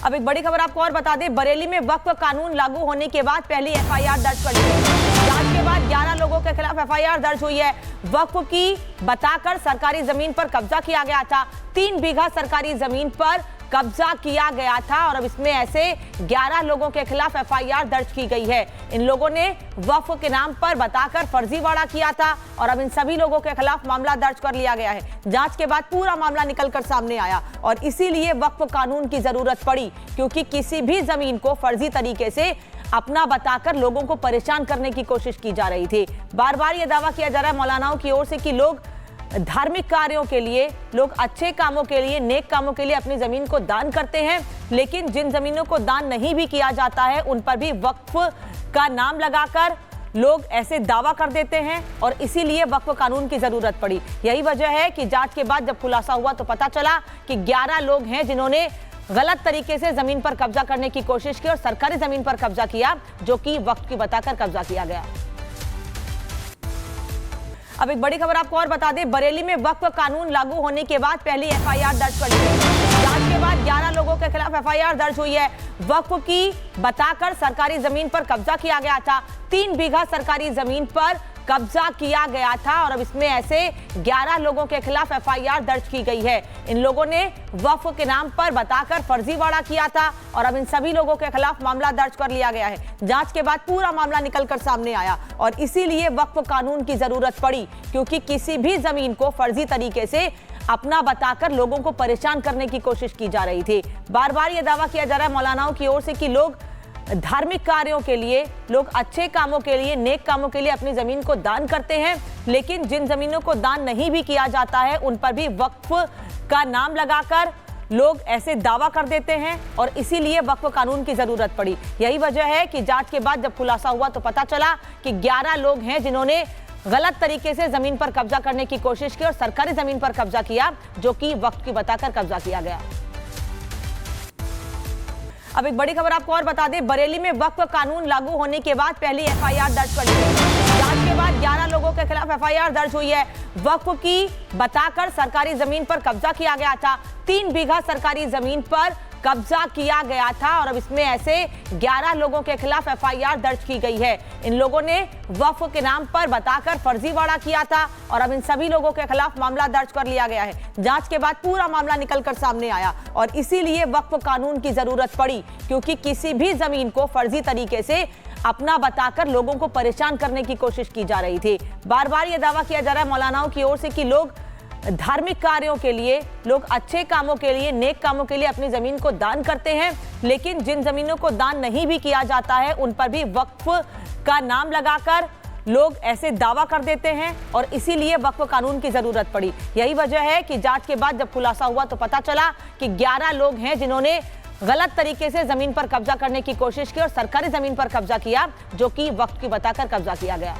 अब एक बड़ी खबर आपको और बता दें, बरेली में वक्फ कानून लागू होने के बाद पहली एफआईआर दर्ज कर ली है। जांच के बाद 11 लोगों के खिलाफ एफआईआर दर्ज हुई है। वक्फ की बताकर सरकारी जमीन पर कब्जा किया गया था। 3 बीघा सरकारी जमीन पर कब्जा किया गया था और अब इसमें ऐसे 11 लोगों के खिलाफ एफआईआर दर्ज की गई है। इन लोगों ने वक्फ के नाम पर बताकर फर्जीवाड़ा किया था और अब इन सभी लोगों के खिलाफ मामला दर्ज कर लिया गया है। जांच के बाद पूरा मामला निकलकर सामने आया और इसीलिए वक्फ कानून की जरूरत पड़ी, क्योंकि किसी भी जमीन को फर्जी तरीके से अपना बताकर लोगों को परेशान करने की कोशिश की जा रही थी। बार बार यह दावा किया जा रहा है मौलानाओं की ओर से कि लोग धार्मिक कार्यों के लिए, लोग अच्छे कामों के लिए, नेक कामों के लिए अपनी जमीन को दान करते हैं, लेकिन जिन जमीनों को दान नहीं भी किया जाता है उन पर भी वक्फ का नाम लगाकर लोग ऐसे दावा कर देते हैं और इसीलिए वक्फ कानून की जरूरत पड़ी। यही वजह है कि जांच के बाद जब खुलासा हुआ तो पता चला कि 11 लोग हैं जिन्होंने गलत तरीके से जमीन पर कब्जा करने की कोशिश की और सरकारी जमीन पर कब्जा किया, जो कि वक्फ की बताकर कब्जा किया गया। अब एक बड़ी खबर आपको और बता दें, बरेली में वक्फ कानून लागू होने के बाद पहली एफआईआर दर्ज कर ली है। जांच के बाद 11 लोगों के खिलाफ एफआईआर दर्ज हुई है। वक्फ की बताकर सरकारी जमीन पर कब्जा किया गया था। 3 बीघा सरकारी जमीन पर कब्जा किया गया था और अब इसमें ऐसे 11 लोगों के खिलाफ एफआईआर दर्ज की गई है। इन लोगों ने वक्फ के नाम पर बताकर फर्जीवाड़ा किया था और अब इन सभी लोगों के खिलाफ मामला दर्ज कर लिया गया है। जांच के बाद पूरा मामला निकलकर सामने आया और इसीलिए वक्फ कानून की जरूरत पड़ी, क्योंकि किसी भी जमीन को फर्जी तरीके से अपना बताकर लोगों को परेशान करने की कोशिश की जा रही थी। बार बार यह दावा किया जा रहा है मौलानाओं की ओर से कि लोग धार्मिक कार्यों के लिए, लोग अच्छे कामों के लिए, नेक कामों के लिए अपनी जमीन को दान करते हैं, लेकिन जिन जमीनों को दान नहीं भी किया जाता है उन पर भी वक्फ का नाम लगाकर लोग ऐसे दावा कर देते हैं और इसीलिए वक्फ कानून की जरूरत पड़ी। यही वजह है कि जांच के बाद जब खुलासा हुआ तो पता चला कि 11 लोग हैं जिन्होंने गलत तरीके से जमीन पर कब्जा करने की कोशिश की और सरकारी जमीन पर कब्जा किया, जो कि वक्फ की बताकर कब्जा किया गया। अब एक बड़ी खबर आपको और बता दें, बरेली में वक्फ कानून लागू होने के बाद पहली एफआईआर दर्ज कर ली है। जांच के बाद 11 लोगों के खिलाफ एफआईआर दर्ज हुई है। वक्फ की बताकर सरकारी जमीन पर कब्जा किया गया था। 3 बीघा सरकारी जमीन पर कब्जा किया गया था और अब इसमें ऐसे 11 लोगों के खिलाफ एफआईआर दर्ज की गई है। इन लोगों ने वक्फ के नाम पर बताकर फर्जीवाड़ा किया था और अब इन सभी लोगों के खिलाफ मामला दर्ज कर लिया गया है। जांच के बाद पूरा मामला निकलकर सामने आया और इसीलिए वक्फ कानून की जरूरत पड़ी, क्योंकि किसी भी जमीन को फर्जी तरीके से अपना बताकर लोगों को परेशान करने की कोशिश की जा रही थी। बार बार यह दावा किया जा रहा है मौलानाओं की ओर से कि लोग धार्मिक कार्यों के लिए, लोग अच्छे कामों के लिए, नेक कामों के लिए अपनी जमीन को दान करते हैं, लेकिन जिन जमीनों को दान नहीं भी किया जाता है उन पर भी वक्फ का नाम लगाकर लोग ऐसे दावा कर देते हैं और इसीलिए वक्फ कानून की जरूरत पड़ी। यही वजह है कि जांच के बाद जब खुलासा हुआ तो पता चला कि 11 लोग हैं जिन्होंने गलत तरीके से जमीन पर कब्जा करने की कोशिश की और सरकारी जमीन पर कब्जा किया, जो कि वक्फ की बताकर कब्जा किया गया।